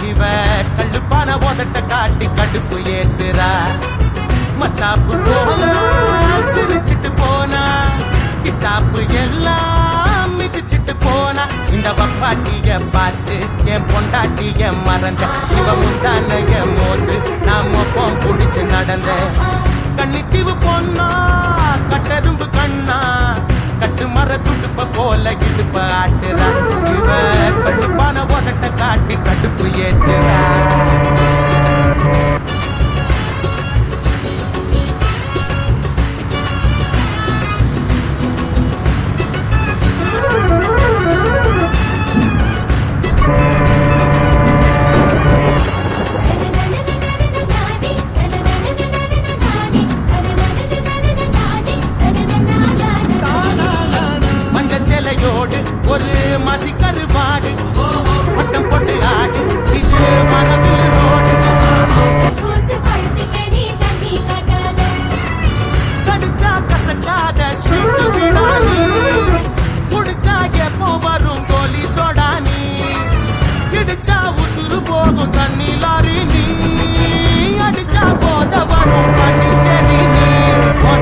இவ கள்ளுப்பான உதட்ட காட்டி கடுப்பு ஏத்துறா மச்சாப்பு போல சிரிச்சிட்டு போனா கித்தாப்பு எல்லாம் மிதிச்சிட்டு போனா இந்த வப்பாட்டிய பார்த்து என் பொண்டாட்டிய மறந்த இவ முந்தானைய மோந்து நான் மொப்பம் புடிச்சு நடந்த கண்ணித்தீவு பொண்ணா கட்டரும்பு கண்ணா கட்டு மர துடுப்ப போல இடுப்ப ஆட்டுறா இவ கடுப்பான உதட்ட காட்டி கடுப்பு ஏத்துறா ஒரு மாசி கருவாடு பட்டம் போட்டு ஆடு இது மனவில் ரோடு கடிச்சா கசக்காத ஸ்வீட்டு விடானி குடிச்சா எப்போ வரும் கோலி சோடானி இடிச்சா உசுறு போகும் தண்ணி லாரி நீ அடிச்சா போத வரும் பாண்டிச்சேரி நீ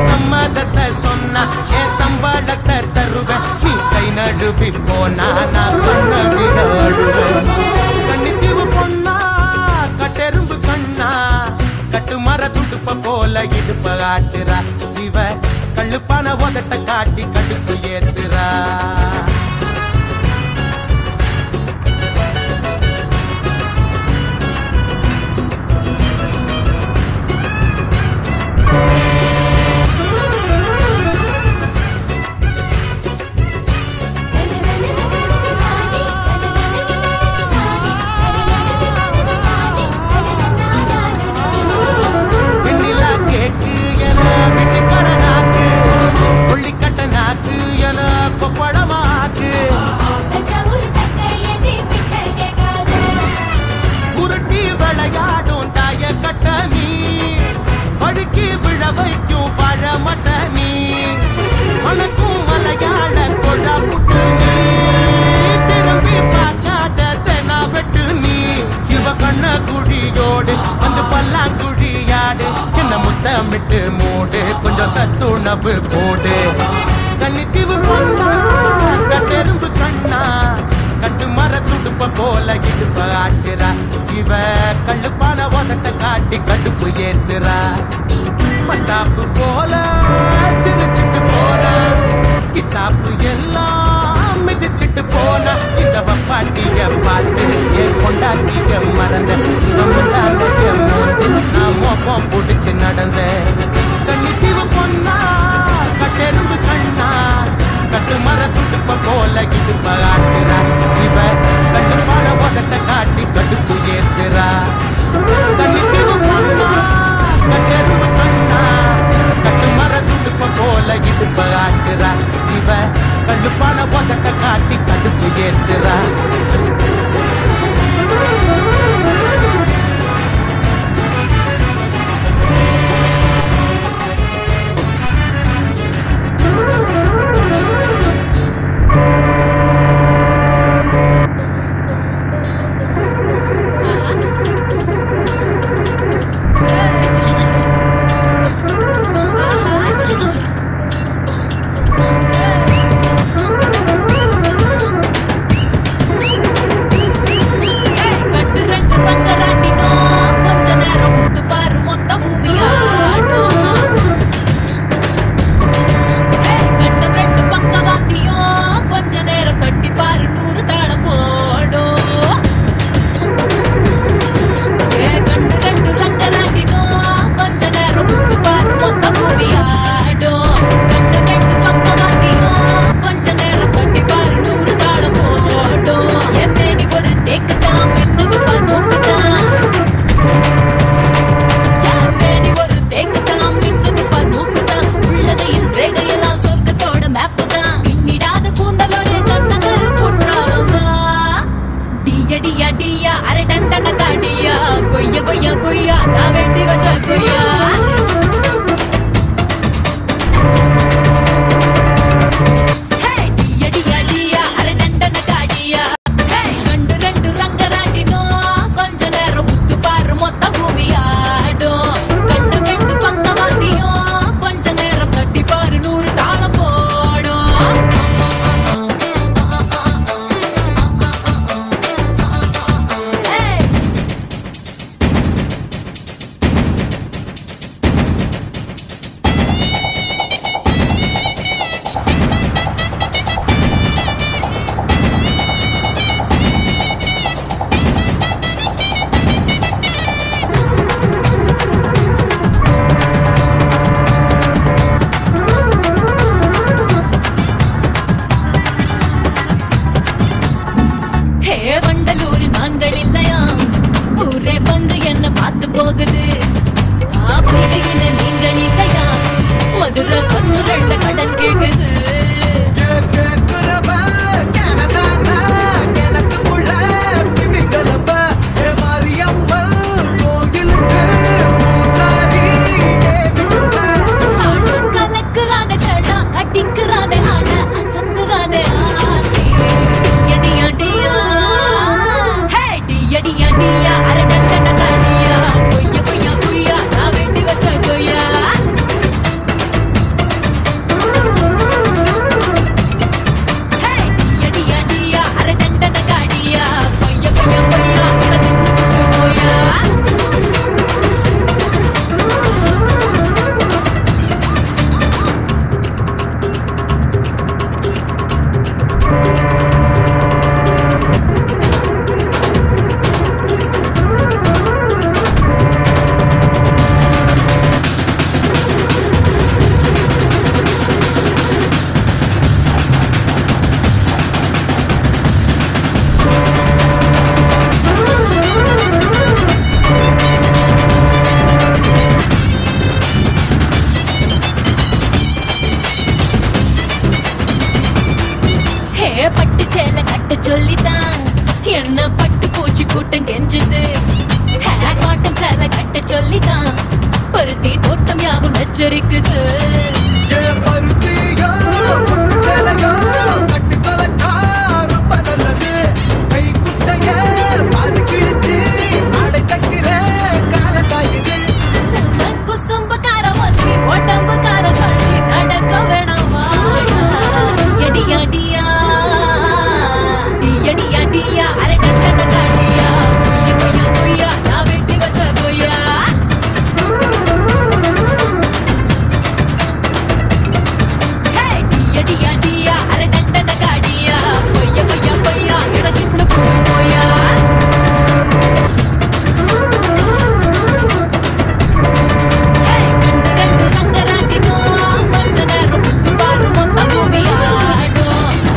சம்மதத்தை சொன்னா என் சம்பளத்தை தருவேன் நடுவி போனா நான் கண்ண விடாடுவேன் கண்ணித்தீவு பொண்ணா கட்டெரும்பு கண்ணா கட்டு மர துடுப்ப போல இடுப்ப ஆட்டுறா இவ கள்ளுப்பான உதட்ட காட்டி கடுப்பு ஏத்துறா மிட்டு மூடு கொஞ்சம் சத்துணவு போடு கண்ணித்தீவு பொண்ணா கட்டெரும்பு கண்ணா கட்டு மர துடுப்ப போல இடுப்ப ஆட்டுறா இவ கள்ளுப்பான உதட்ட காட்டி கடுப்பு ஏத்துறா மத்தாப்பு போல சிரிச்சிட்டு போன கிச்சாப்பு எல்லாம் மிதிச்சிட்டு போன இந்த வப்பாட்டிய பார்த்து என் பொண்டாட்டிய மறந்த முந்தானைய மோந்து நான் மோப்பம் புடிச்சு நடந்த கண்ணித்தீவு பொண்ணா கட்டெரும்பு கண்ணா கட்டு மர துடுப்ப போல இடுப்ப ஆட்டுறா இவ கள்ளுப்பான உதட்ட காட்டி கடுப்பு ஏத்துறா கண்ணித்தீவு பொண்ணா கட்டெரும்பு கண்ணா கட்டு மர துடுப்ப போல இடுப்ப ஆட்டுறா இவ கள்ளுப்பான உதட்ட காட்டி கடுப்பு ஏத்துறா காத்து போகுது ஆப்பிரிக்கையில நீங்கள் இல்லையா மதுரை கண்ணு ரெண்டு கடன் கேக்குது கலக்குறானே தடா அடிக்குறானே ஆட அசந்துறானே டியா டியா ஹே டியா டியா டியா அரே டண்டன காடியா கொய்யா கொய்யா கொய்யா நான் வேண்டி வச்ச கொய்யா ஹே டியா டியா டியா அரே டண்டன காடியா கொய்யா கொய்யா கொய்யா எனக்கு கொய்யா பட்டு சேல கட்ட சொல்லிதான் என்ன பட்டு பூச்சி கூட்டம் கெஞ்சுது காட்டன் சேல கட்ட சொல்லிதான் பருத்தி தோட்டம் யாவும் நச்சரிக்குது குசும்புக்கார வள்ளி உடம்புக்கார கள்ளி நடக்க வேணாமா எடியா டியா டியா டியா அரே டண்டன காடியா கொய்யா கொய்யா கொய்யா நான் வெட்டி வச்ச கொய்யா ஹே டியா டியா டியா அரே டண்டன காடியா கொய்யா கொய்யா கொய்யா எனக்கு இன்னும் கொய்யா ஹே கண்டு கண்டு ரங்கராட்டினோ கொஞ்ச நேரம் புத்து பாரு மொத்த பூமியாடோ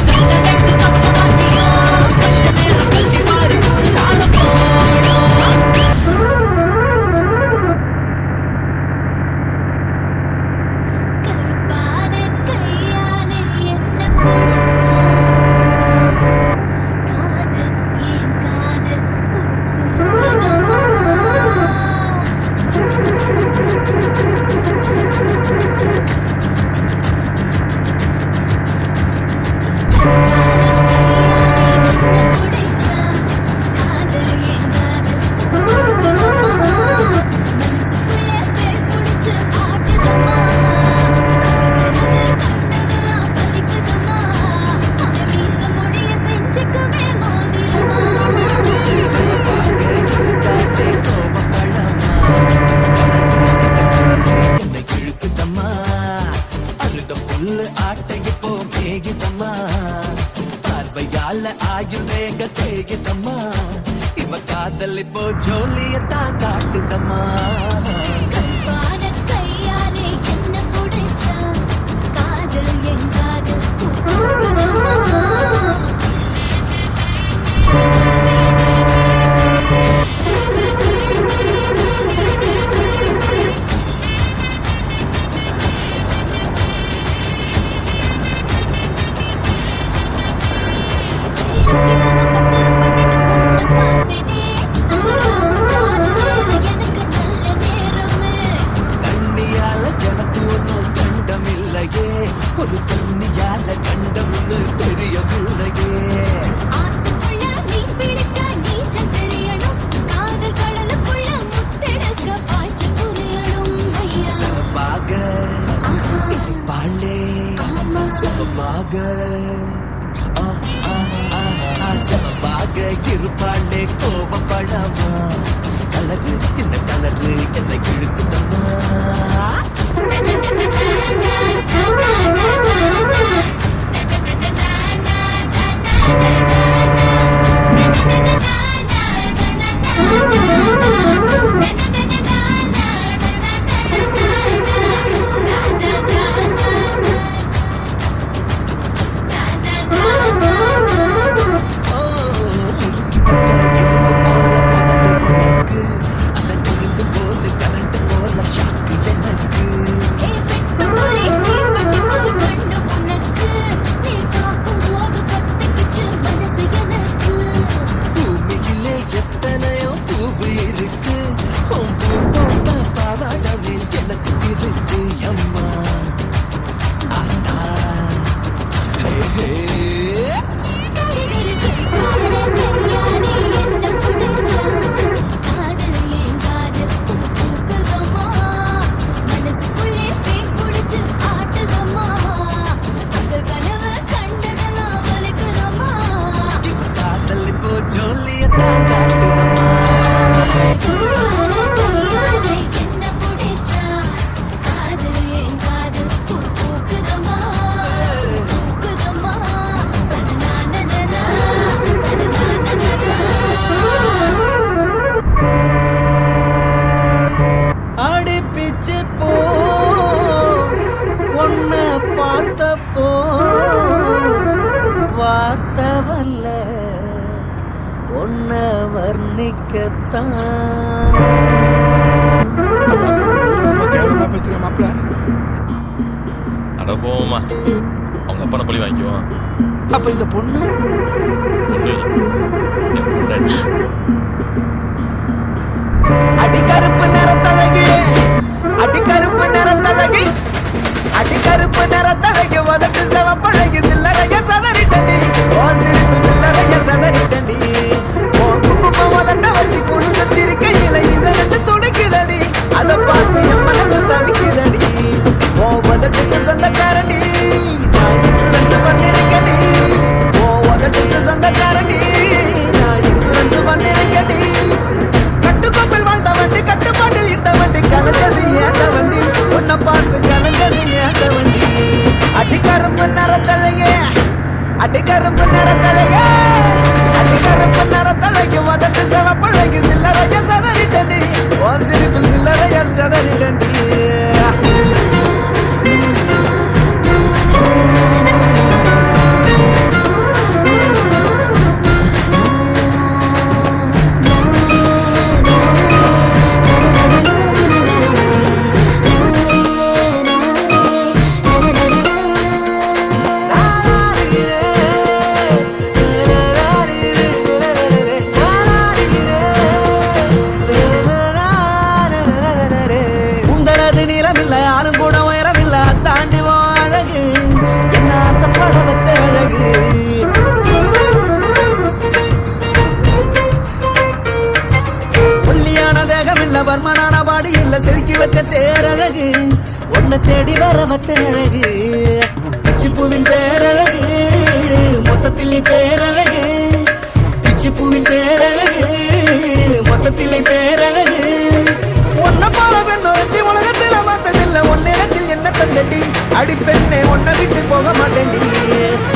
கண்டு கண்டு பக்கவாட்டியோ கொஞ்ச நேரம் கல்வி பாரு ஒரு தாளம் போடோ கருப்பான கையாலே என்ன பிடிச்சா காதல் ஏன் காதல் பூக்குதம்மா காதல் இப்போ ஜோலியத்தான் காட்டுதம்மா கருப்பான கையாலே என்ன பிடிச்சா காதல் என் காதல் பூக்குதம்மா தண்ணியால எனக்கு ஒன்றும் கண்டமில்லையே ஒரு தண்ணியால கண்டம்னு தெரியவில்லையே ஆத்துக்குள்ள மீன் பிடிக்க நீச்சல் தெரியணும் காதல் கடலுக்குள்ள முத்தெடுக்க பாய்ச்சல் புரியணும் ஐயா சபாக பாலே சபாக சபாக இருப்பாளே கோபப்படாமா கலரு இந்த கலரு என்னை இழுக்குதம்மா வர்ணிக்கத்தான். பேசுறேன் மாப்பிள்ள. அட போமா, அவங்க அப்பனை பழி வாங்கிக்குவோம். அப்ப இந்த பொண்ணு பொண்ணு அடிக்கருப்பு நிறத்தழகு, அடிக்கருப்பு நிறத்தழகு, அடிக்கருப்பு நிறத்தழகு, உதட்டு சிவப்பழகு, சில்லறைய சதறிட்டடி, ஓ சிரிப்பு சில்லறைய சதறிட்டடி, ஓ குங்குமம் உதட்ட வச்சு குடும்ப சிரிக்கையில இதற்கு துடிக்குதடி, அதை பார்த்து என் மனசு தவிக்குதடி, ஓ உதட்டுக்கு சொந்தக்காரடி, நான் இன்ஃபுளுன்ஸ் பண்ணிருக்கடி, ஓ உதட்டுக்கு சொந்தக்காரடி, நான் இன்ஃபுளுன்ஸ் பண்ணிருக்கடி, கட்டுக்கோப்பில் வாழ்ந்த வண்டி, கட்டுப்பாட்டில் இந்த வண்டி, கலந்தது ஏந்த வண்டி, உன்னை பார்த்து கலந்தது ஏந்த வண்டி, அடிக்கருப்பு நிறத்தழகே, அடிக்கருப்பு நிறத்தழகே, அடிக்கருப்பு நிறத்தழகு, உதட்டு சிவப்பழகு, சில்லறைய சதறிட்டடி, ஓ சிரிப்பில் சில்லறைய சதறிட்டடி. பர்மனான பாடி இல்ல செதுக்கி வச்ச தேரழகு, உன்னை தேடி வர வச்ச அழகு, பிச்சிப்பூவின் தேரழகு, மொத்தத்தில் நீ பேரழகு, பிச்சிப்பூவின் தேரழகு, மொத்தத்தில் நீ பேரழகு, உன்னை போல பெண்ணொருத்தி உலகத்தில் பார்த்ததில்லை, உன்னிடத்தில் என்ன தந்தடி, அடி பெண்ணே உன்னை விட்டு போக மாட்டேன்டி,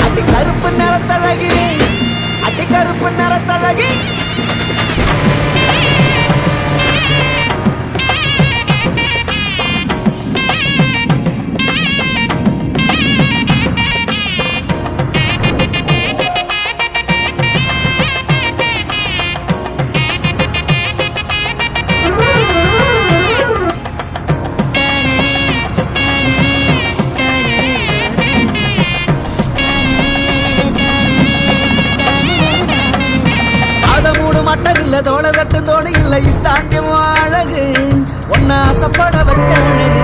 அடி கருப்பு நிறத்தழகு, அடி கருப்பு நிறத்தழகு. மட்டரில்ல தோள தட்டு தோணி இல்ல இத்தாண்டி அழகு, ஒன்ன ஆசைப்பட வச்ச அழகு,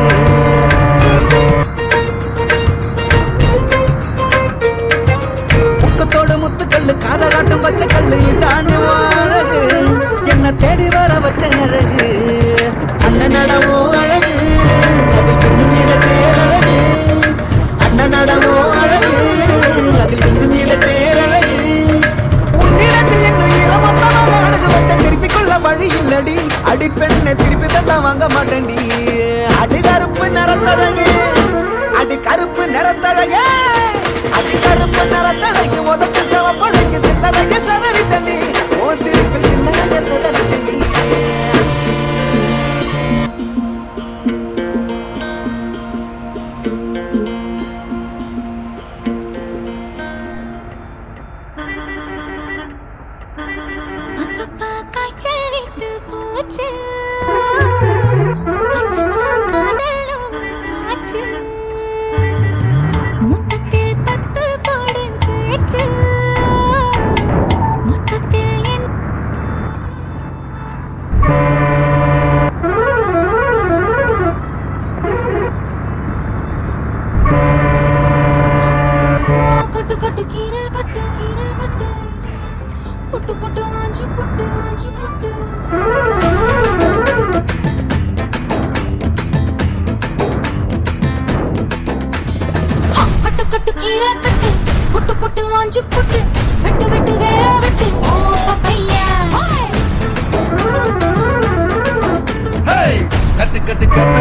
முக்கத்தோடு முத்துக்கல்லு காத காட்டும் பச்சை கல்லு இத்தாண்டி அழகு, என்ன தேடி வர வச்ச அழகு, அண்ணன் நடவோ அழகு, அதில் கொஞ்சம் நீள தேரழகு, அண்ணன் நடவோ அழகு, அதில் கொஞ்சம் நீள தேரழகு, திருப்பி கொள்ள வழி இல்லடி, அடி பெண்ணை திருப்பி தந்தா வாங்க மாட்டேன்டி, அடி கருப்பு நிறத்தழகு, அடி கருப்பு நிறத்தழகு, அடி கருப்பு நிறத்தழகு, உதட்டு சிவப்பழகு, சில்லறைய சதறிட்டடி, ஓ சிரிப்பு சில்லறைய சதறிட்டடி. முத்தத்தில் 10 போடு பேச்சு, முத்தத்தில் கொட்டு கொட்டு கீரை கொட்டு கீரை கொட்டு, புட்டு புட்டு ஆஞ்சு புட்டு ஆஞ்சு புட்டு, கட்டு கட்டு கீரை கட்டு, புட்டு புட்டு ஆஞ்சு புட்டு, வெட்டு வெட்டு வேற வெட்டு, ஓ பப்பையா, கட்டு கட்டு கப்ப